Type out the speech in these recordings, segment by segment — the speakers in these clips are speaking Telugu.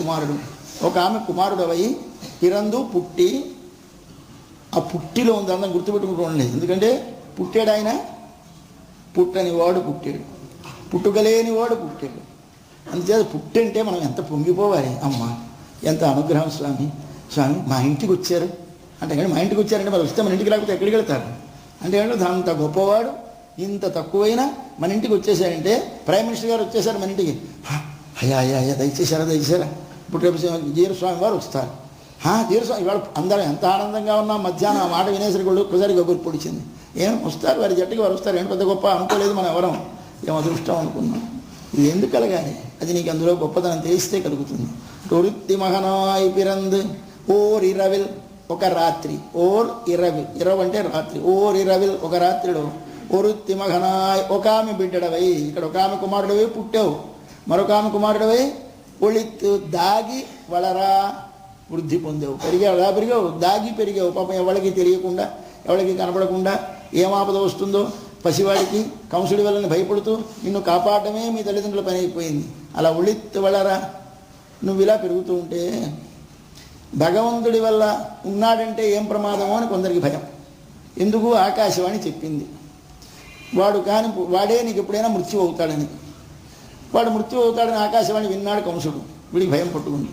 కుమారుడు. ఒక ఆమె కుమారుడవై పిరందు పుట్టి, ఆ పుట్టిలో ఉంది అందరం గుర్తుపెట్టుకుంటూ. ఎందుకంటే పుట్టాడు ఆయన, పుట్టని వాడు పుట్టాడు, పుట్టుకలేని వాడు పుట్టాడు. అందుచేత పుట్టంటే మనం ఎంత పొంగిపోవాలి. అమ్మ ఎంత అనుగ్రహం స్వామి, స్వామి మా ఇంటికి వచ్చారు అంటే, కానీ మా ఇంటికి వచ్చారంటే మరి వస్తే మన ఇంటికి లేకపోతే ఎక్కడికి వెళ్తారు అంటే, అంత గొప్పవాడు ఇంత తక్కువైనా మన ఇంటికి వచ్చేసారంటే, ప్రైమ్ మినిస్టర్ గారు వచ్చేసారు మన ఇంటికి, అయ్యా అయ్యా అయ్యా దయచేశారా ఇప్పుడు రేపు జీరస్వామి వారు వస్తారు. జీరస్వామి ఇవాళ అందరం ఎంత ఆనందంగా ఉన్నా మధ్యాహ్నం ఆ మాట వినేసరికి కూడా ఒక్కసారి గొప్ప పొడిచింది. ఏం వస్తారు వారి జట్టుకి వారు వస్తారు, ఏం పెద్ద గొప్ప అనుకోలేదు మనం ఎవరం, ఏం అదృష్టం అనుకున్నాం. ఇది ఎందుకు కలగాలి, అది నీకు అందులో గొప్పతనం తెలిస్తే కలుగుతుంది. టొరుత్తి మహనాయ్ పిరంద్ ఓర్ ఇరవిల్, ఒక రాత్రి, ఓర్ ఇరవిల్, ఇరవ్ అంటే రాత్రి, ఓర్ ఇరవిల్ ఒక రాత్రిలో, ఒరుత్తి మహనాయ్ ఒక ఆమె బిడ్డడవై, ఇక్కడ ఒక ఆమె కుమారుడవై పుట్టావు, మరొక ఆమె కుమారుడవై ఒళిత్తు దాగి వళరా వృద్ధి పొందావు. పెరిగావు, దాగి పెరిగావు. పాపం ఎవరికి తెలియకుండా, ఎవరికి కనపడకుండా, ఏం ఆపద వస్తుందో పసివాడికి కంసుడి వల్లని భయపడుతూ నిన్ను కాపాడమే మీ తల్లిదండ్రుల పని అయిపోయింది. అలా ఒళిత్తు వళరా నువ్వు ఇలా పెరుగుతూ ఉంటే, భగవంతుడి వల్ల ఉన్నాడంటే ఏం ప్రమాదమో అని కొందరికి భయం. ఎందుకు, ఆకాశవాణి చెప్పింది వాడే నీకు ఎప్పుడైనా మృత్యు అవుతాడని. వాడు మృత్యు అవుతాడని ఆకాశవాణి విన్నాడు కంసుడు, వీడికి భయం పట్టుకుంది.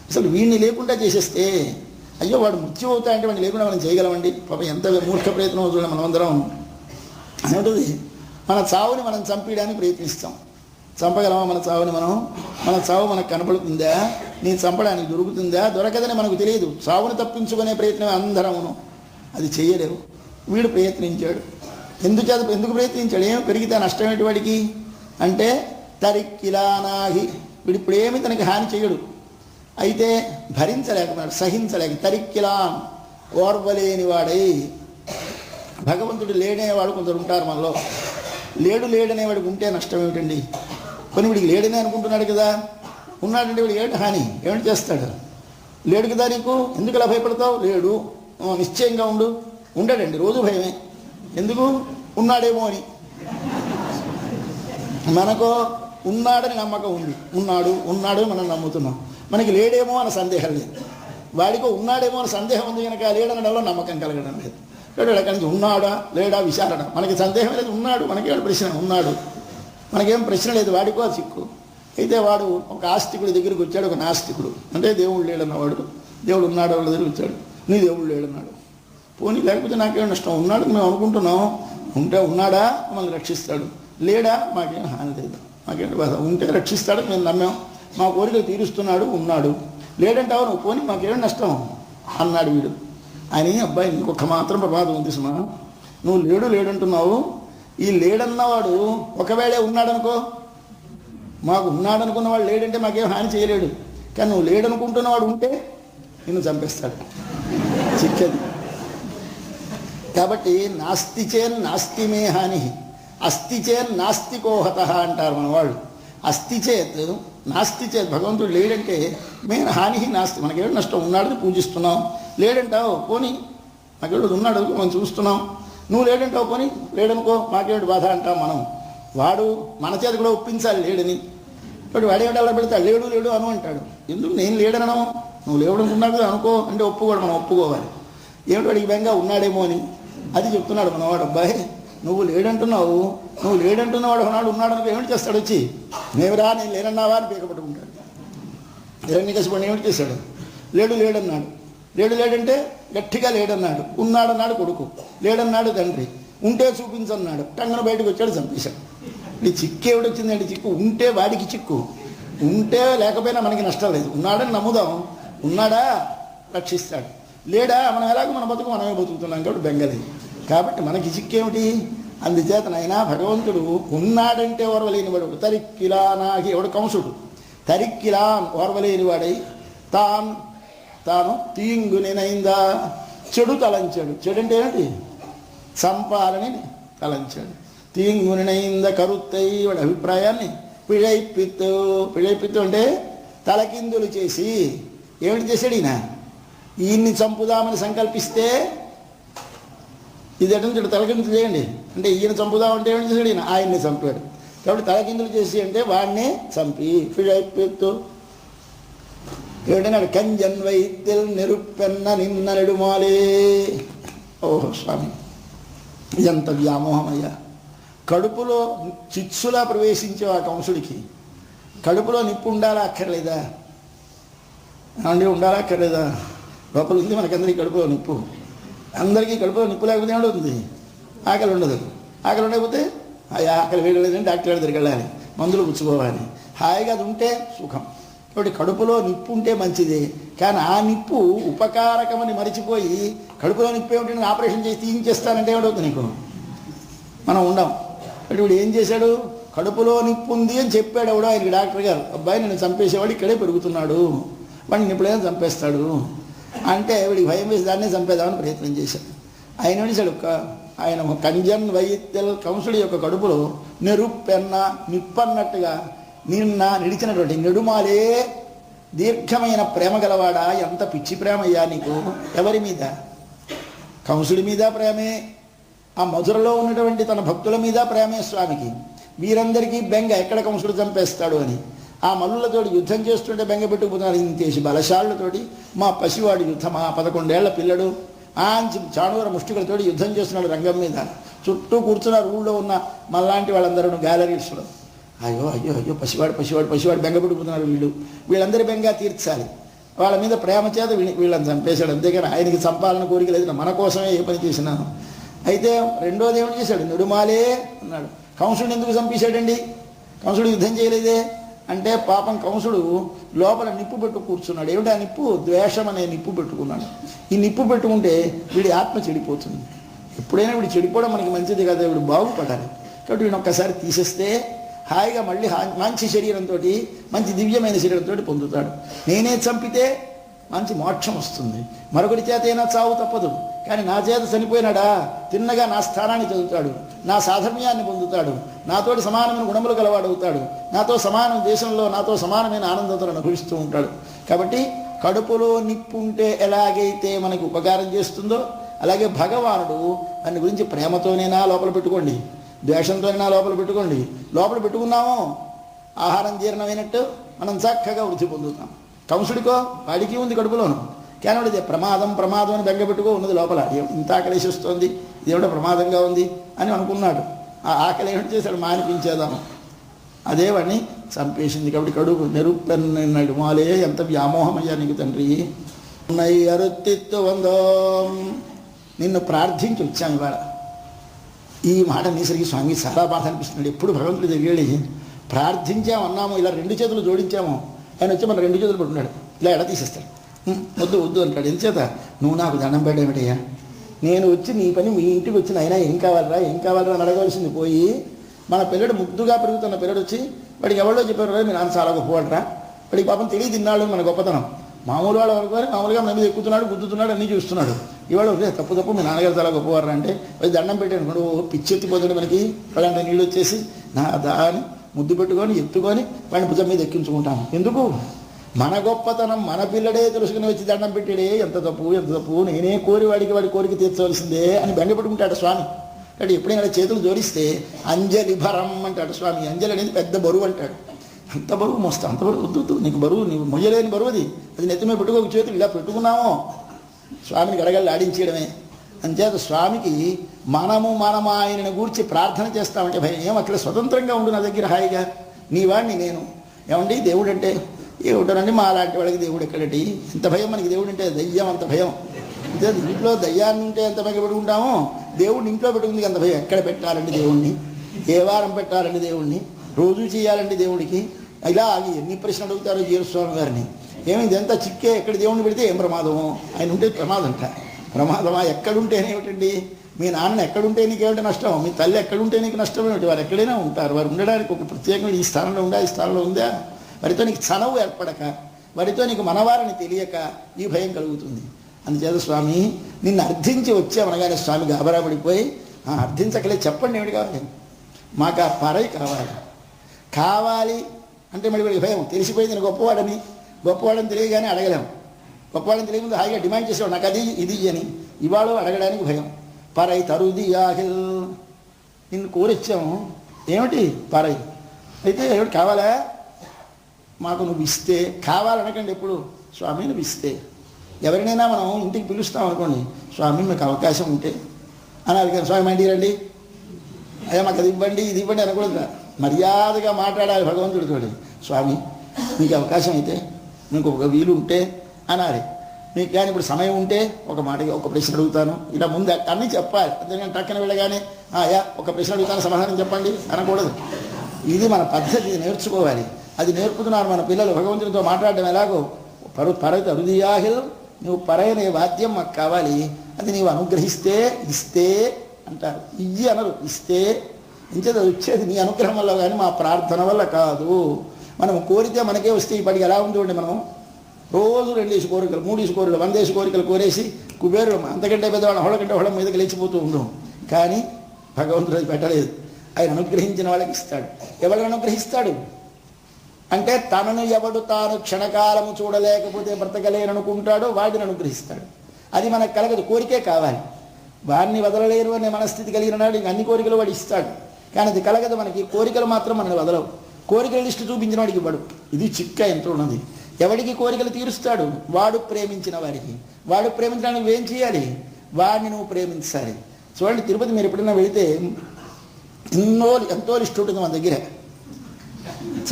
అసలు వీడిని లేకుండా చేసేస్తే, అయ్యో వాడు మృత్యు అవుతాడంటే వాడిని లేకుండా మనం చేయగలమండి, పాపం ఎంత మూర్ఖ ప్రయత్నం అవుతుంది. మనమందరం ఏమిటది, మన చావుని మనం చంపేయడానికి ప్రయత్నిస్తాం. చంపగలమా మన చావుని మనం? మన చావు మనకు కనపడుతుందా? నీ చంపడానికి దొరుకుతుందా? దొరకదని మనకు తెలియదు. చావుని తప్పించుకునే ప్రయత్నం అందరమును, అది చెయ్యలేవు. వీడు ప్రయత్నించాడు. ఎందుకు ప్రయత్నించాడు? ఏమి పెరిగితే నష్టం ఏంటి వాడికి అంటే, తరిక్కిలానాహి, వీడు ఇప్పుడేమి తనకి హాని చేయడు, అయితే భరించలేకపోయాడు, సహించలేక, తరిక్కిలాన్ ఓర్వలేని వాడై. భగవంతుడు లేడనేవాడు కొందరు ఉంటారు మనలో. లేడనేవాడికి ఉంటే నష్టం ఏమిటండి? కొన్ని వీడికి లేడనే అనుకుంటున్నాడు కదా, ఉన్నాడంటే వీడు ఏమిటి హాని, ఏమిటి చేస్తాడు? లేడు కదా నీకు, ఎందుకు ఇలా భయపడతావు? లేడు, నిశ్చయంగా ఉండడండి, రోజు భయమే. ఎందుకు? ఉన్నాడేమో అని. మనకు ఉన్నాడని నమ్మకం ఉంది, ఉన్నాడు మనం నమ్ముతున్నాం. మనకి లేడేమో అన్న సందేహం లేదు. వాడికో ఉన్నాడేమో అని సందేహం ఉంది కనుక లేడనడంలో నమ్మకం కలగడం లేదు. అక్కడి నుంచి ఉన్నాడా లేడా విచారణ, మనకి సందేహం లేదు, ఉన్నాడు. మనకేం ప్రశ్న, ఉన్నాడు, మనకేం ప్రశ్న లేదు. వాడికో చిక్కు. అయితే వాడు ఒక ఆస్తికుడి దగ్గరికి వచ్చాడు, ఒక నాస్తికుడు, అంటే దేవుడు లేడన్నవాడు. దేవుడు ఉన్నాడు వాళ్ళ దగ్గరికి వచ్చాడు, నీ దేవుడు లేడన్నాడు. పోనీ లేకపోతే నాకేం నష్టం, ఉన్నాడు మేము అనుకుంటున్నాం. ఉంటే ఉన్నాడా మమ్మల్ని రక్షిస్తాడు, లేడా మాకేం హాని లేదు, మాకేంటి బాధ. ఉంటే రక్షిస్తాడు మేము నమ్మాం, మా కోరికలు తీరుస్తున్నాడు, ఉన్నాడు. లేడంటావు నువ్వు, పోనీ మాకేం నష్టం అన్నాడు వీడు. అని అబ్బాయి ఇంకొక మాత్రం ప్రమాదం ఉంది సుమా, నువ్వు లేడంటున్నావు. ఈ లేడన్నవాడు ఒకవేళ ఉన్నాడనుకో, మాకు ఉన్నాడనుకున్నవాడు లేడంటే మాకేం హాని చేయలేడు. కానీ నువ్వు లేడనుకుంటున్నవాడు ఉంటే నిన్ను చంపేస్తాడు, చిక్కది. కాబట్టి నాస్తి చేన్ నాస్తి మే హాని, అస్థి చేన్ నాస్తికోహత అంటారు మన వాళ్ళు. అస్థి చేత్ నాస్తి చేత్, భగవంతుడు లేడంటే మెయిన్ హాని నాస్తి, మనకేడు నష్టం. ఉన్నాడని పూజిస్తున్నాం, లేడంటావు పోనీ మాకేడు ఉన్నాడు మనం చూస్తున్నాం. నువ్వు లేడంటావు, పోనీ లేడనుకో మాకేడు బాధ అంటాం మనం. వాడు మన చేత కూడా ఒప్పించాలి లేడని. ఇప్పుడు వాడేమిటి అలా పెడతాడు, లేడు అను అంటాడు. ఎందుకు నేను లేడనడం, నువ్వు లేవడనుకున్నావు కదా అనుకో అంటే మనం ఒప్పుకోవాలి. ఏమిటి వాడికి బెంగా ఉన్నాడేమో అని, అది చెప్తున్నాడు మనవాడు. అబ్బాయి నువ్వు లేడంటున్నావు, నువ్వు లేడంటున్నవాడు ఉన్నాడు అనుకో, ఏమిటి చేస్తాడు వచ్చి, నేవురా నేను లేనన్నావా అని పీక పట్టుకుంటాడు. హిరణ్యకశిపుడు ఏమిటి చేశాడు, లేడన్నాడు. లేడంటే గట్టిగా లేడన్నాడు. ఉన్నాడన్నాడు కొడుకు, లేడన్నాడు తండ్రి. ఉంటే చూపించన్నాడు, టంగన బయటకు వచ్చాడు, చంపేశాడు. ఈ చిక్కు ఏమిటొచ్చిందండి? చిక్కు ఉంటే వాడికి చిక్కు, ఉంటే లేకపోయినా మనకి నష్టం లేదు. ఉన్నాడని నమ్ముదాం, ఉన్నాడా రక్షిస్తాడు, లేడా మనం ఎలాగో మన బతుకు మనమే బతుకుతున్నాం కాబట్టి బెంగలేదు. కాబట్టి మనకి చిక్కేమిటి? అందుచేతనైనా భగవంతుడు ఉన్నాడంటే ఓర్వలేని వాడు. తరిక్కిలా నాగి, ఎవడు కంసుడు, తరిక్కిలా ఓర్వలేని వాడై తాను తీంగునినైందా, చెడు తలంచాడు. చెడు అంటే ఏమిటి? చంపాలని తలంచాడు. తీంగునినైంద కరుత్తై, వాడి అభిప్రాయాన్ని పిழைపిత్తు అంటే తలకిందులు చేసి, ఏమిటి చేశాడు ఈయన? ఈయన్ని చంపుదామని సంకల్పిస్తే, ఇది ఎటు తలకిందులు చేయండి అంటే ఈయన చంపుదామంటే ఏమిటి చేశాడు ఈయన? ఆయన్ని చంపాడు. కాబట్టి తలకిందులు చేసి అంటే వాడినే చంపి పిழைపిత్తు ఏమిటన్నాడు? కంజన్ వైద్యుల్ నిరుపెన్న నిన్న నెడుమాలే. ఓహో స్వామి, ఎంత వ్యామోహమయ్యా! కడుపులో చిత్సులా ప్రవేశించే ఆ కంసుడికి కడుపులో నిప్పు ఉండాలా అక్కర్లేదా? ఏమండి, ఉండాలా అక్కర్లేదా? లోపల ఉంది మనకందరికీ కడుపులో నిప్పు. అందరికీ కడుపులో నిప్పు లేకపోతే ఏమవుతుంది? ఆకలి ఉండదు. ఆకలి ఉండకపోతే ఆకలి వేయలేదని డాక్టర్ గారి దగ్గరికి వెళ్ళాలి, మందులు పుచ్చుకోవాలి. హాయిగా అది ఉంటే సుఖం. కాబట్టి కడుపులో నిప్పు ఉంటే మంచిదే. కానీ ఆ నిప్పు ఉపకారకమని మరిచిపోయి కడుపులో నిప్పు ఏమిటి, ఆపరేషన్ చేసి తీయించేస్తానంటే ఏమవుతుంది నీకు? మనం ఉండం. అంటే ఇప్పుడు ఏం చేశాడు? కడుపులో నిప్పు ఉంది అని చెప్పాడు ఎవడో ఆయనకి డాక్టర్ గారు. అబ్బాయి నేను చంపేసేవాడు ఇక్కడే పెరుగుతున్నాడు, వాడిని ఎప్పుడైనా చంపేస్తాడు అంటే వీడికి భయం వేసి దాన్నే చంపేద్దామని ప్రయత్నం చేశాడు. ఆయన విడిచాడు. ఆయన కంజన్ వైద్యుల్ కంసుడి యొక్క కడుపులో నెరుపెన్న నిప్పన్నట్టుగా నిన్న నిడిచినటువంటి నెడుమాలే దీర్ఘమైన ప్రేమ గలవాడా. ఎంత పిచ్చి ప్రేమ అయ్యా నీకు! ఎవరి మీద? కంసుడి మీద ప్రేమే. ఆ మధురలో ఉన్నటువంటి తన భక్తుల మీద ప్రేమే స్వామికి. వీరందరికీ బెంగ, ఎక్కడ కంసుడు చంపేస్తాడు అని. ఆ మల్లులతోటి యుద్ధం చేస్తుంటే బెంగ పెట్టుకుపోతున్నారు. ఇంతేసి బలశాలులతోటి మా పసివాడు యుద్ధం, ఆ 11 ఏళ్ల పిల్లడు ఆంచి చాణూర ముష్టికులతోటి యుద్ధం చేస్తున్నాడు రంగం మీద. చుట్టూ కూర్చున్నారు ఊళ్ళో ఉన్న మళ్ళాంటి వాళ్ళందరూ గ్యాలరీస్లో. అయ్యో అయ్యో అయ్యో పసివాడు పసివాడు పసివాడు బెంగ పెట్టుకుతున్నారు. వీళ్ళందరి బెంగ తీర్చాలి. వాళ్ళ మీద ప్రేమ చేత వీళ్ళని చంపేశాడు. అంతేగాని ఆయనకి చంపాలని కోరిక లేదు, మన కోసమే ఏ పని చేసినాను. అయితే రెండోది ఏమిటి చేశాడు? నెడుమాలే అన్నాడు. కంసుడు ఎందుకు చంపేశాడండి? కంసుడు యుద్ధం చేయలేదే అంటే పాపం కంసుడు లోపల నిప్పు పెట్టు కూర్చున్నాడు. ఏమిటి ఆ నిప్పు? ద్వేషం అనే నిప్పు పెట్టుకున్నాడు. ఈ నిప్పు పెట్టుకుంటే వీడి ఆత్మ చెడిపోతుంది. ఎప్పుడైనా వీడు చెడిపోవడం మనకి మంచిది కదా, వీడు బాగుపడాలి. కాబట్టి వీడిని ఒక్కసారి తీసేస్తే హాయిగా మళ్ళీ మంచి శరీరంతో, మంచి దివ్యమైన శరీరంతో పొందుతాడు. నేనే చంపితే మంచి మోక్షం వస్తుంది, మరొకటి చేత అయినా చావు తప్పదు. కానీ నా చేత చనిపోయినాడా తిన్నగా నా స్థానాన్ని చదువుతాడు, నా సాధర్మ్యాన్ని పొందుతాడు, నాతోటి సమానమైన గుణములు గలవాడవుతాడు, నాతో సమానం దేశంలో నాతో సమానమైన ఆనందంతో అనుభవిస్తూ ఉంటాడు. కాబట్టి కడుపులో నిప్పు ఉంటే ఎలాగైతే మనకి ఉపకారం చేస్తుందో అలాగే భగవానుడు దాని గురించి ప్రేమతోనైనా లోపల పెట్టుకోండి, ద్వేషంతోనైనా లోపల పెట్టుకోండి. లోపల పెట్టుకున్నామో ఆహారం జీర్ణమైనట్టు మనం చక్కగా వృద్ధి పొందుతాం. కంసుడికో వాడికి ఉంది కడుపులోను, కానీ వాడితే ప్రమాదం ప్రమాదం అని బెంగపెట్టుకో ఉన్నది లోపల. ఇంత ఆకలేసి వస్తుంది, ఇదేమిటో ప్రమాదంగా ఉంది అని అనుకున్నాడు. ఆ ఆకలి ఏమిటి చేశాడు? మానిపించేదాము. అదే వాడిని చంపేసింది. కాబట్టి కడుపు నెరుపెన్నాడు మాలే. ఎంత వ్యామోహమయ్యా నీకు తండ్రి. అరుత్తిత్తు వందో. నిన్ను ప్రార్థించి వచ్చాను ఇవాళ. ఈ మాట నీసరికి స్వామి చాలా బాధ అనిపిస్తున్నాడు. ఎప్పుడు భగవంతుడి దగ్గరికి ప్రార్థించామన్నాము, ఇలా 2 చేతులు జోడించాము, ఆయన వచ్చి మన 2 చేతులు పెట్టుకున్నాడు, ఇలా ఎడ తీసేస్తాడు. వద్దు వద్దు అంటాడు. ఎంచేత? నువ్వు నాకు దండం పెట్టేమిటయ్యా, నేను వచ్చి నీ పని మీ ఇంటికి వచ్చిన అయినా ఏం కావాలరా ఏం కావాలరా అని అడగవలసింది పోయి, మన పిల్లడు ముద్దుగా పెరుగుతున్న పిల్లడు వచ్చి వాడికి ఎవరో చెప్పారు మీ నాన్న చాలా గొప్పవాడరా, వాడికి పాపం తెలియ తిన్నాడు మన గొప్పతనం. మామూలు వాడు వరకు మామూలుగా మన మీద ఎక్కుతున్నాడు, గుద్దుతున్నాడు, అన్నీ చూస్తున్నాడు. ఇవాళ తప్పు తప్పు మీ నాన్నగారు చాలా గొప్పవారు అంటే అది దండం పెట్టాను. నువ్వు పిచ్చెత్తిపోతాడు మనకి, వాళ్ళంటే నీళ్ళు వచ్చేసి నా దాని ముద్దు పెట్టుకొని ఎత్తుకొని వాడిని భుజం మీద ఎక్కించుకుంటాము. ఎందుకు? మన గొప్పతనం మన పిల్లడే తెలుసుకుని వచ్చి దండం పెట్టాడే, ఎంత తప్పు ఎంత తప్పు, నేనే కోరి వాడి కోరిక తీర్చవలసిందే అని బెంగపెట్టుకుంటాడు స్వామి. అంటే ఎప్పుడైనా చేతులు జోడిస్తే అంజలి భరం అంటాడు స్వామి. అంజలి అనేది పెద్ద బరువు అంటాడు. అంత బరువు మోస్తా, అంత బరువు వద్దు, నీకు బరువు, నీకు మొయ్యలేని బరువు అది నెత్తి మీద పెట్టుకోక చేతులు ఇలా పెట్టుకున్నామో స్వామిని గడగళ్ళు ఆడించేయడమే. అంచేత స్వామికి మనము ఆయనను గూర్చి ప్రార్థన చేస్తామంటే భయం ఏం అట్లా స్వతంత్రంగా ఉండు నా దగ్గర హాయిగా, నీ వాడిని నేను. ఏమండి దేవుడు అంటే ఏమిటోనండి, మా అలాంటి వాళ్ళకి దేవుడు ఎక్కడటి, ఇంత భయం మనకి దేవుడు అంటే, దయ్యం అంత భయం. అంతే, ఇంట్లో దయ్యాన్ని ఉంటే ఎంత భయం పెట్టుకుంటామో దేవుడిని ఇంట్లో పెట్టుకుంది అంత భయం. ఎక్కడ పెట్టాలండి దేవుణ్ణి, ఏ వారం పెట్టాలండి దేవుణ్ణి, రోజు చేయాలండి దేవుడికి, ఇలా అవి ఎన్ని ప్రశ్నలు అడుగుతారో జీరస్వామి గారిని. ఏమైంది ఎంత చిక్కే, ఎక్కడ దేవుణ్ణి పెడితే ఏం ప్రమాదమో, ఆయన ఉంటే ప్రమాదం అంట. ప్రమాదమా? ఎక్కడుంటేనేమిటండి, మీ నాన్న ఎక్కడుంటే నీకేమిటి నష్టం, మీ తల్లి ఎక్కడుంటే నీకు నష్టం ఏమిటి? వారు ఎక్కడైనా ఉంటారు, వారు ఉండడానికి ఒక ప్రత్యేకమైన ఈ స్థానంలో ఉందా, ఈ స్థానంలో ఉందా, వారితో నీకు చనవు ఏర్పడక, వారితో నీకు మనవారని తెలియక ఈ భయం కలుగుతుంది. అందుచేత స్వామి నిన్ను అర్థించి వచ్చామనగానే స్వామి గాబరా పడిపోయి, అర్థించకలే చెప్పండి ఏమిటి కావాలి, మాకు ఆ పరై కావాలి అంటే మరి వాడికి భయం. తెలిసిపోయింది నేను గొప్పవాడని తెలియగానే అడగలేము. గొప్పవాడని తెలియకుండా హాయిగా డిమాండ్ చేసేవాడు, నాకు అది ఇది అని. ఇవాళ అడగడానికి భయం. పరై తరుది ఆహిల్, నిన్ను కోరిచ్చాము ఏమిటి పరై అయితే ఏమిటి కావాలా, మాకు నువ్వు ఇస్తే, కావాలనకండి ఎప్పుడు, స్వామి నువ్వు ఇస్తే. ఎవరినైనా మనం ఇంటికి పిలుస్తాం అనుకోండి, స్వామి మీకు అవకాశం ఉంటే అనాలి, కానీ స్వామి మా ఇంటికి రండి, అయ్యా మాకు అది ఇవ్వండి ఇది ఇవ్వండి అనకూడదు. మర్యాదగా మాట్లాడాలి భగవంతుడితో. స్వామి మీకు అవకాశం అయితే, మీకు ఒక వీలు ఉంటే అనాలి. మీకు కానీ ఇప్పుడు సమయం ఉంటే ఒక మాటకి ఒక ప్రశ్న అడుగుతాను, ఇలా ముందు అన్నీ చెప్పాలి. అంతేగాని టక్కన వెళ్ళగానే అయ్యా ఒక ప్రశ్న అడుగుతాను సమాధానం చెప్పండి అనకూడదు. ఇది మన పద్ధతి, నేర్చుకోవాలి. అది నేర్పుతున్నారు మన పిల్లలు. భగవంతునితో మాట్లాడడం ఎలాగో, పరత హృదయాహిల్, నువ్వు పరయనే వాద్యం మాకు కావాలి, అది నీవు అనుగ్రహిస్తే ఇస్తే అంటారు. ఇయ్యి అనరు, ఇస్తే. ఇంచేది వచ్చేది నీ అనుగ్రహం వల్ల కానీ మా ప్రార్థన వల్ల కాదు. మనం కోరితే మనకే వస్తే ఇప్పటికి ఎలా ఉంది మనం రోజు 2 కోరికలు 3 కోరికలు 100 కోరికలు కోరేసి కుబేరు అంతకంటే పెద్దవాళ్ళ హోళకంటే హోళ మీదకి లేచిపోతూ ఉండం. కానీ భగవంతుడు అది పెట్టలేదు. ఆయన అనుగ్రహించిన వాళ్ళకి ఇస్తాడు. ఎవరిని అనుగ్రహిస్తాడు అంటే, తనను ఎవడు తాను క్షణకాలము చూడలేకపోతే బ్రతకలేననుకుంటాడో వాడిని అనుగ్రహిస్తాడు. అది మనకు కలగదు, కోరికే కావాలి. వాడిని వదలలేరు అనే మనస్థితి కలిగిన నాడు ఇంక అన్ని కోరికలు వాడు ఇస్తాడు. కానీ అది కలగదు మనకి. కోరికలు మాత్రం మనల్ని వదలవు. కోరికల లిస్టు చూపించిన వాడికి ఇవ్వడు. ఇది చిక్క ఎంత ఉన్నది. ఎవడికి కోరికలు తీరుస్తాడు? వాడు ప్రేమించిన వారికి. వాడు ప్రేమించడానికి నువ్వేం చేయాలి? వాడిని నువ్వు ప్రేమించాలి. చూడండి, తిరుపతి మీరు ఎప్పుడైనా వెళితే ఎంతో లిస్టు ఉంటుంది మన దగ్గర.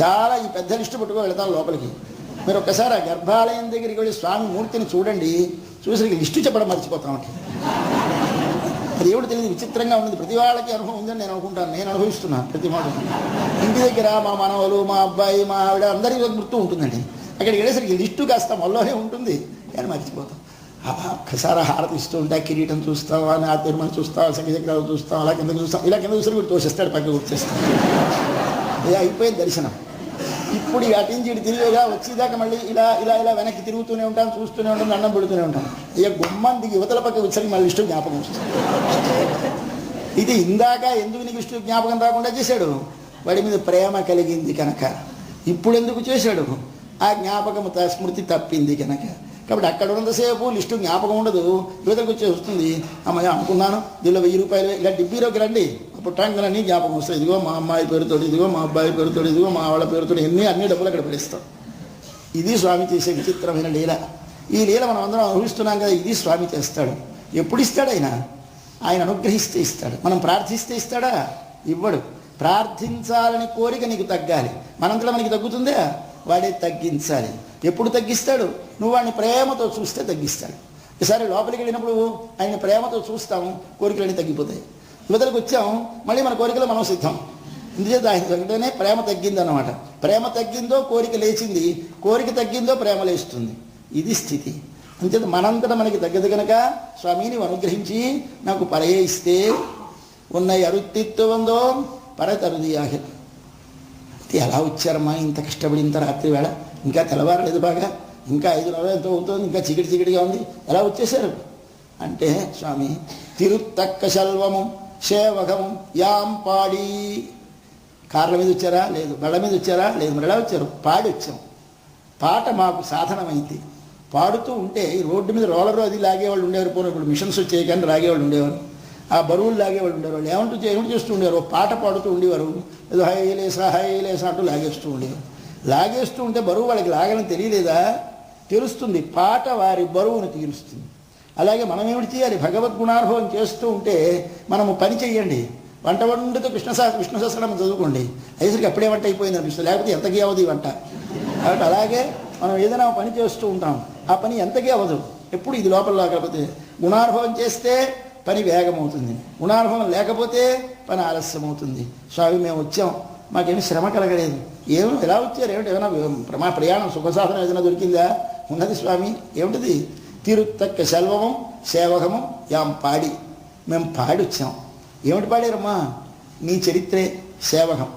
చాలా ఈ పెద్ద లిస్టు పట్టుకో వెళతాం లోపలికి. మీరు ఒక్కసారి ఆ గర్భాలయం దగ్గరికి వెళ్ళి స్వామి మూర్తిని చూడండి, చూసి లిస్టు చెప్పడం మర్చిపోతామంటే. అది ఏమిటి తెలియదు, విచిత్రంగా ఉన్నది. ప్రతి వాళ్ళకి అనుభవం ఉందని నేను అనుకుంటాను. నేను అనుభవిస్తున్నాను ప్రతి మాట. ఇంటి దగ్గర మా మనవలు, మా అబ్బాయి, మా ఆవిడ అందరికీ గుర్తు ఉంటుందండి. అక్కడికి వెళ్ళేసరికి లిస్టు కాస్త మొల్లోనే ఉంటుంది, కానీ మర్చిపోతాం. ఒక్కసారి హారతి ఇస్తూ ఉంటా, కిరీటం చూస్తాం, ఆ తిరుమల చూస్తాం, సంగీచక్రాలు చూస్తాం, అలా కింద చూస్తాం, ఇలా కింద చూసి వీడు తోసేస్తాడు, పక్క గుర్తేస్తాం. ఇలా అయిపోయింది దర్శనం. ఇప్పుడు అటు నుంచి ఇటు తిరిగిగా వచ్చేదాకా మళ్ళీ ఇలా ఇలా ఇలా వెనక్కి తిరుగుతూనే ఉంటాను, చూస్తూనే ఉంటాను, అన్నం పెడుతూనే ఉంటాను. ఇక గుమ్మం దిగి యువతల పక్క వచ్చరికి మళ్ళీ ఇష్టం జ్ఞాపకం వస్తుంది. ఇది ఇందాక ఎందుకు నీకు ఇష్టం జ్ఞాపకం రాకుండా చేశాడు? వాడి మీద ప్రేమ కలిగింది కనుక. ఇప్పుడు ఎందుకు చేశాడు? ఆ జ్ఞాపకం స్మృతి తప్పింది కనుక. కాబట్టి అక్కడ ఉన్నంతసేపు లిస్టు జ్ఞాపకం ఉండదు. యువతలకు వచ్చే వస్తుంది, అమ్మాయి అనుకున్నాను దీనిలో 1000 రూపాయలు, ఇలా డిబ్బీలోకి రండి, అప్పుడు ట్యాంకులన్నీ జ్ఞాపకం వస్తాయి. ఇదిగో మా అమ్మాయి పేరుతో, ఇదిగో మా అబ్బాయి పేరుతో, ఇదిగో మా వాళ్ళ పేరుతో, అన్ని డబ్బులు అక్కడ పడిస్తాం. ఇది స్వామి చేసే విచిత్రమైన లీల. ఈ లీల మనం అందరం అనుభవిస్తున్నాం కదా. ఇది స్వామి చేస్తాడు. ఎప్పుడు ఇస్తాడు? ఆయన అనుగ్రహిస్తే ఇస్తాడు. మనం ప్రార్థిస్తే ఇస్తాడా? ఇవ్వడు. ప్రార్థించాలని కోరిక నీకు తగ్గాలి. మనంతలో మనకి తగ్గుతుందా? వాడే తగ్గించాలి. ఎప్పుడు తగ్గిస్తాడు? నువ్వు వాడిని ప్రేమతో చూస్తే తగ్గిస్తాడు. ఈసారి లోపలికి వెళ్ళినప్పుడు ఆయన ప్రేమతో చూస్తాము, కోరికలన్నీ తగ్గిపోతాయి. యువతలకు వచ్చాము, మళ్ళీ మన కోరికలు మనం సిద్ధం. ఇందుచేత ఆయన వెంటనే ప్రేమ తగ్గిందన్నమాట. ప్రేమ తగ్గిందో కోరిక లేచింది, కోరిక తగ్గిందో ప్రేమ లేస్తుంది. ఇది స్థితి. అంచేత మనంతటా మనకి తగ్గదు కనుక స్వామి నీవు అనుగ్రహించి నాకు పరయే ఇస్తే ఉన్నయి అరుత్తిత్వందో పరతరుదియాహి. ఎలా వచ్చారమ్మా ఇంత కష్టపడి ఇంత రాత్రి వేళ, ఇంకా తెల్లవారలేదు, బాగా ఇంకా 5 ఎంతో అవుతుంది, ఇంకా చీకటిగా ఉంది, ఎలా వచ్చేసారు అంటే, స్వామి తిరుత్తక్క శల్వము సేవకము యాం పాడి. కార్ల మీద వచ్చారా? లేదు. బళ్ళ మీద వచ్చారా? లేదు. మరి ఎలా వచ్చారు? పాడి వచ్చాం. పాట మాకు సాధనమైంది. పాడుతూ ఉంటే ఈ రోడ్డు మీద రోలరు అది లాగేవాళ్ళు ఉండేవారు. పోను ఇప్పుడు మిషన్స్ వచ్చాయి కానీ లాగేవాళ్ళు ఉండేవారు. ఆ బరువులు లాగేవాళ్ళు ఉండేవాళ్ళు. ఏమిటి చేస్తూ ఉండేవారు? పాట పాడుతూ ఉండేవారు. ఏదో హైలేసా అంటూ లాగేస్తూ ఉండేవారు. లాగేస్తూ ఉంటే బరువు వాళ్ళకి లాగని తెలియలేదా? తెలుస్తుంది. పాట వారి బరువును తీరుస్తుంది. అలాగే మనం ఏమిటి చేయాలి? భగవద్గుణానుభవం చేస్తూ ఉంటే మనము పని చెయ్యండి. వంట వండుతో విష్ణు సహస్రనామం చదువుకోండి. అయ్యేసరికి అప్పుడే వంట అయిపోయింది అనిపిస్తుంది, లేకపోతే ఎంతకీ అవ్వదు ఈ వంట. కాబట్టి అలాగే మనం ఏదైనా పని చేస్తూ ఉంటాం, ఆ పని ఎంతకీ అవ్వదు. ఎప్పుడు ఇది లోపల లేకపోతే. గుణానుభవం చేస్తే పని వేగమవుతుంది, గుణానుభవం లేకపోతే పని ఆలస్యం అవుతుంది. స్వామి మేము వచ్చాం, మాకేమి శ్రమ కలగలేదు. ఎలా వచ్చారు? ఏమైనా మా ప్రయాణం సుఖసాధనం ఏదైనా దొరికిందా? ఉన్నది స్వామి. ఏమిటిది? తిరుత్తక్క శల్వము సేవకము యాం పాడి. మేము పాడి వచ్చాం. ఏమిటి పాడారమ్మా? నీ చరిత్రే సేవకం.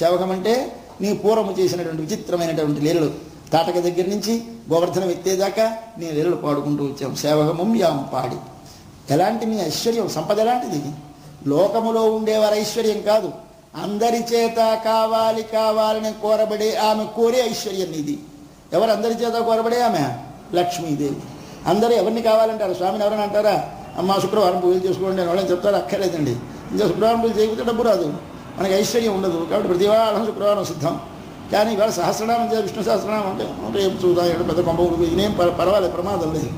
సేవకం అంటే నీ పూర్వము చేసినటువంటి విచిత్రమైనటువంటి లీలలు, తాటక దగ్గర నుంచి గోవర్ధనం ఎత్తేదాకా నీ లీలలు పాడుకుంటూ వచ్చాం. సేవకము యాం పాడి. ఎలాంటి నీ ఐశ్వర్యం, సంపద ఎలాంటిది? లోకములో ఉండేవారి ఐశ్వర్యం కాదు, అందరి చేత కావాలని కోరబడే ఆమె కోరే ఐశ్వర్యం నీది. ఎవరు అందరి చేత కోరబడే ఆమె? లక్ష్మీదేవి. అందరూ ఎవరిని కావాలంటారు? స్వామిని ఎవరైనా అంటారా? అమ్మ శుక్రవారం పూజలు చేసుకోండి అని వాళ్ళని చెప్తారు? అక్కర్లేదండి. ఇంకా శుక్రవారం పూజ చేయకపోతే డబ్బు రాదు, మనకి ఐశ్వర్యం ఉండదు. కాబట్టి ప్రతి వారం శుక్రవారం సిద్ధం. కానీ ఇవాళ సహస్రనామం విష్ణు సహస్రనామం అంటే రేపు చూద్దాం పెద్ద కొంప ఇదేం పర్వాలేదు, ప్రమాదం లేదు.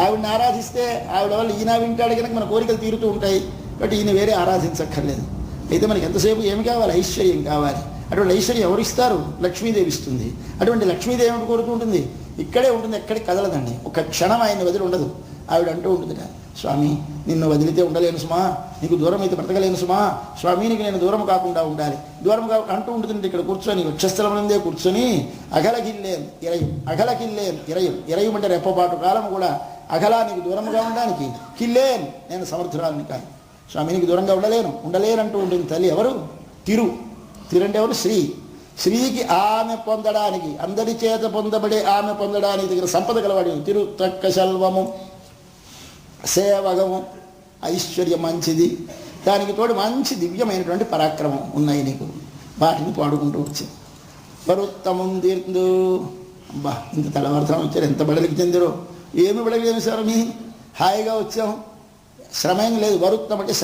ఆవిడని ఆరాధిస్తే ఆవిడ వల్ల ఈయన వింటాడు కనుక మన కోరికలు తీరుతూ ఉంటాయి. కాబట్టి ఈయన వేరే ఆరాధించక్కర్లేదు. అయితే మనకి ఎంతసేపు ఏమి కావాలి? ఐశ్వర్యం కావాలి. అటువంటి ఐశ్వర్యం ఎవరు ఇస్తారు? లక్ష్మీదేవి ఇస్తుంది. అటువంటి లక్ష్మీదేవి ఏమిటి కోరుతూ ఉంటుంది? ఇక్కడే ఉంటుంది, ఎక్కడికి కదలదండి. ఒక క్షణం ఆయన వదిలి ఉండదు. ఆవిడ అంటూ ఉంటుంది, స్వామి నిన్ను వదిలితే ఉండలేను సుమా, నీకు దూరం అయితే బ్రతకలేను సుమా, స్వామి నీకు నేను దూరం కాకుండా ఉండాలి, దూరం అంటూ ఉంటుంది. ఇక్కడ కూర్చొని వక్షస్థలమునందే కూర్చొని అగలగిల్లేం ఇరయం, అగలకిల్లేం ఇరయం, ఇరయం అంటే రెప్పపాటు కాలం కూడా అగలా నీకు దూరంగా ఉండడానికి, కిల్లేన్ నేను సమర్థురాలని కాదు, స్వామి నీకు దూరంగా ఉండలేనంటూ ఉంటుంది తల్లి. ఎవరు? తిరు అంటే ఎవరు? శ్రీకి ఆమె పొందడానికి, అందరి చేత పొందబడే ఆమె పొందడానికి దగ్గర సంపద గలవాడి తిరు తక్క శల్వము సేవగము ఐశ్వర్యం మంచిది, దానికి తోడు మంచి దివ్యమైనటువంటి పరాక్రమం ఉన్నాయి నీకు. వాటిని పాడుకుంటూ వచ్చాను. వరుత్తమం తీర్దు. అబ్బా ఇంత తెల్లవారుతాం వచ్చారు, ఎంత బడలికి చెందిరో. ఏమి బడలికి సార్ మీ హాయిగా వచ్చాం, శ్రమ ఏం లేదు. వరుత్తం అంటే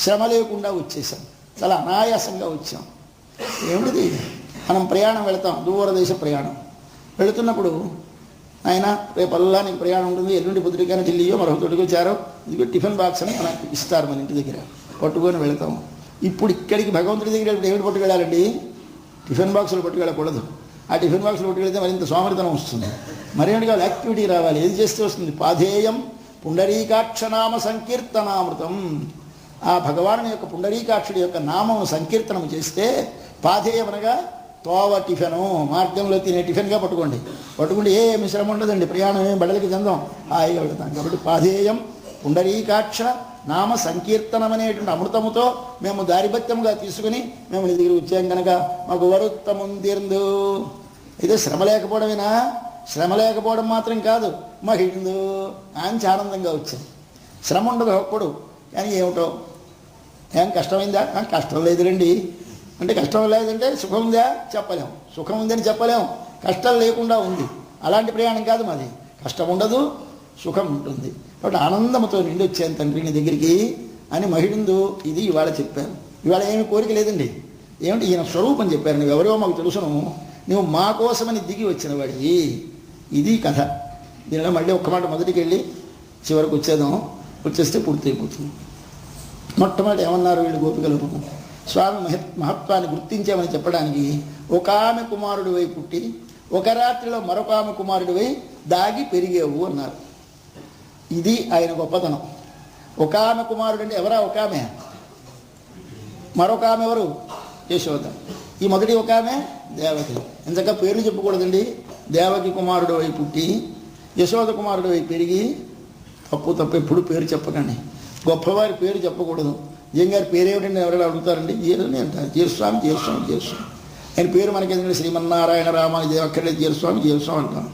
శ్రమ లేకుండా వచ్చేసాం, చాలా అనాయాసంగా వచ్చాం. ఏమిటిది? మనం ప్రయాణం వెళతాం, దూరదేశ ప్రయాణం వెళుతున్నప్పుడు ఆయన రేపల్లా నీకు ప్రయాణం ఉంటుంది, ఎల్లుండి పొద్దుటికైనా ఢిల్లీయో మరొక తోటికి వచ్చారో ఇదిగో టిఫిన్ బాక్స్ అని మనకు ఇస్తారు మన ఇంటి దగ్గర, పట్టుకొని వెళతాం. ఇప్పుడు ఇక్కడికి భగవంతుడి దగ్గర ఏమిటి పట్టుకెళ్ళాలండి? టిఫిన్ బాక్సులు పట్టుకెళ్ళకూడదు. ఆ టిఫిన్ బాక్సులు పట్టుకెళ్తే మరింత సోమరితనం వస్తుంది. మరేమిటి కావాలి? యాక్టివిటీ రావాలి. ఏది చేస్తే వస్తుంది? పాధేయం పుండరీకాక్షనామ సంకీర్తనామృతం. ఆ భగవాను యొక్క పుండరీకాక్షుడి యొక్క నామము సంకీర్తనము చేస్తే, పాధేయం అనగా తోవ టిఫిను, మార్గంలో తినే టిఫిన్గా పట్టుకుంటే ఏమి శ్రమ ఉండదండి, ప్రయాణం ఏమి బడలికి చెందాం, హాయిగా వెళతాం. కాబట్టి పాధేయం పుండరీకాక్ష నామ సంకీర్తనం అనేటువంటి అమృతముతో మేము దారిభత్యముగా తీసుకుని మేము నీ దగ్గర వచ్చాం కనుక మాకు వరుత్తముందిందు. ఇదే శ్రమ లేకపోవడమేనా? శ్రమ లేకపోవడం మాత్రం కాదు, మహిళందు మంచి ఆనందంగా వచ్చాం. శ్రమ ఉండదు అప్పుడు, కానీ ఏమిటో ఏం కష్టమైందా? కష్టం లేదులేండి అంటే, కష్టం లేదంటే సుఖం ఉందా? చెప్పలేం. సుఖం ఉందని చెప్పలేం, కష్టం లేకుండా ఉంది. అలాంటి ప్రయాణం కాదు మాది. కష్టం ఉండదు, సుఖం ఉంటుంది. కాబట్టి ఆనందంతో నిండి వచ్చాను తండ్రి నీ దగ్గరికి అని మహిళందు. ఇది ఇవాళ చెప్పాను. ఇవాళ ఏమి కోరిక లేదండి. ఏమిటి? ఈయన స్వరూపం చెప్పారు. నువ్వెవరో మాకు తెలుసును, నువ్వు మా కోసమని దిగి వచ్చిన వాడివి. ఇది కథ. దీనిలో మళ్ళీ ఒక్క మాట మొదటికి వెళ్ళి చివరికి వచ్చేస్తే పూర్తి అయిపోతుంది. మొట్టమొదటి ఏమన్నారు వీళ్ళు గోపికలు? స్వామి మహత్వాన్ని గుర్తించామని చెప్పడానికి, ఒక ఆమె కుమారుడు వై పుట్టి ఒక రాత్రిలో మరొక ఆమె కుమారుడు వై దాగి పెరిగేవు అన్నారు. ఇది ఆయన గొప్పతనం. ఒక ఆమె కుమారుడు అంటే ఎవరా? ఒక ఆమె. మరొక ఆమె ఎవరు? యశోద. ఈ మొదటి ఒక ఆమె దేవకి. ఎంతగా పేర్లు చెప్పకూడదండి. దేవకి కుమారుడు వై పుట్టి యశోద కుమారుడు వై పెరిగి. తప్పు ఎప్పుడు పేరు చెప్పకండి. గొప్పవారి పేరు చెప్పకూడదు. జంగారి పేరేమిటండి ఎవరైనా అడుగుతారండి? జీరని అంటారు. జీరస్వామి ఆయన పేరు మనకి ఎందుకంటే శ్రీమన్నారాయణ రామానుజదేవ అక్కర్లేదు, జీరస్వామి అంటాం.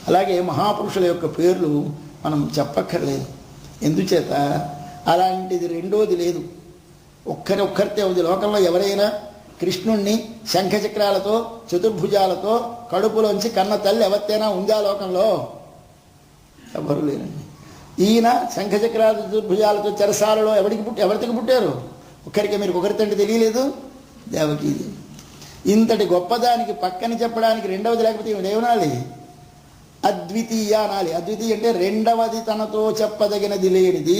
అలాగే మహాపురుషుల యొక్క పేర్లు మనం చెప్పక్కర్లేదు. ఎందుచేత? అలాంటిది రెండోది లేదు. ఒక్కరితే ఉంది లోకంలో. ఎవరైనా కృష్ణుణ్ణి శంఖచక్రాలతో చతుర్భుజాలతో కడుపులోంచి కన్న తల్లి ఎవరితేనా ఉందా లోకంలో? ఎవరు లేరండి. ఈయన శంఖచక్రాల చతుర్భుజాలతో చెరసాలలో ఎవరికి పుట్టారు? ఒక్కరికి. మీరు ఒకరితంటే తెలియలేదు? దేవకి. ఇంతటి గొప్పదానికి పక్కని చెప్పడానికి రెండవది లేకపోతే ఏమనాలి? అద్వితీయ అనాలి. అద్వితీయ అంటే రెండవది తనతో చెప్పదగినది లేనిది.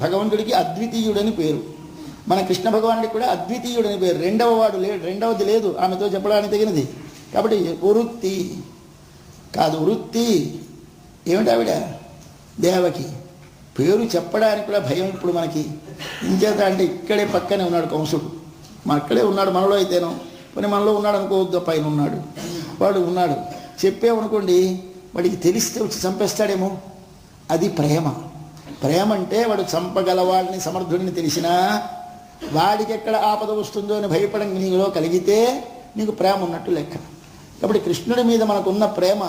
భగవంతుడికి అద్వితీయుడని పేరు. మన కృష్ణ భగవానుడికి కూడా అద్వితీయుడని పేరు. రెండవ వాడు లేడు, రెండవది లేదు ఆమెతో చెప్పడానికి తగినది. కాబట్టి వృత్తి కాదు, వృత్తి. ఏమిటి ఆవిడ? దేవకి. పేరు చెప్పడానికి కూడా భయం ఇప్పుడు మనకి. ఇంచేత అంటే ఇక్కడే పక్కనే ఉన్నాడు కంసుడు. అక్కడే ఉన్నాడు. మనలో అయితేనో కొన్ని మనలో ఉన్నాడు అనుకోవద్దు, పైన ఉన్నాడు. వాడు ఉన్నాడు. చెప్పేమనుకోండి, వాడికి తెలిస్తే వచ్చి చంపేస్తాడేమో. అది ప్రేమ. ప్రేమ అంటే వాడు చంపగలవాడిని సమర్థుడిని తెలిసినా వాడికి ఎక్కడ ఆపద వస్తుందో అని భయపడం నీలో కలిగితే నీకు ప్రేమ ఉన్నట్టు లెక్క. కాబట్టి కృష్ణుడి మీద మనకున్న ప్రేమ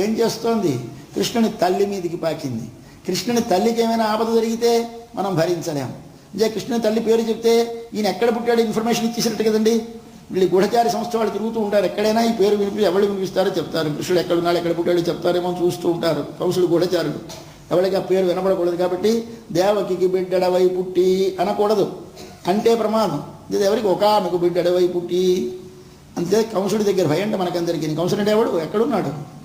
ఏం చేస్తోంది? కృష్ణుని తల్లి మీదికి పాకింది. కృష్ణుని తల్లికి ఏమైనా ఆపద జరిగితే మనం భరించలేము. ఇదే కృష్ణుని తల్లి పేరు చెప్తే ఈయన ఎక్కడ పుట్టాడు ఇన్ఫర్మేషన్ ఇచ్చేసినట్టు కదండి. వీళ్ళు గూఢచారి సంస్థ వాళ్ళు తిరుగుతూ ఉంటారు. ఎక్కడైనా ఈ పేరు ఎవరు వినిపిస్తారో చెప్తారు. కృష్ణుడు ఎక్కడున్నాడు, ఎక్కడ పుట్టాడో చెప్తారేమో చూస్తూ ఉంటారు. కంసుడు గూఢచారుడు. ఎవరికి ఆ పేరు వినపడకూడదు. కాబట్టి దేవకి బిడ్డడవై పుట్టి అనకూడదు, అంటే ప్రమాదం. ఇది ఎవరికి? ఒక ఆమెకు బిడ్డడవై పుట్టి. అంతే కంసుడి దగ్గర భయం అంటే మనకందరికీ. కంసుడు అంటే ఎవడు? ఎక్కడున్నాడు?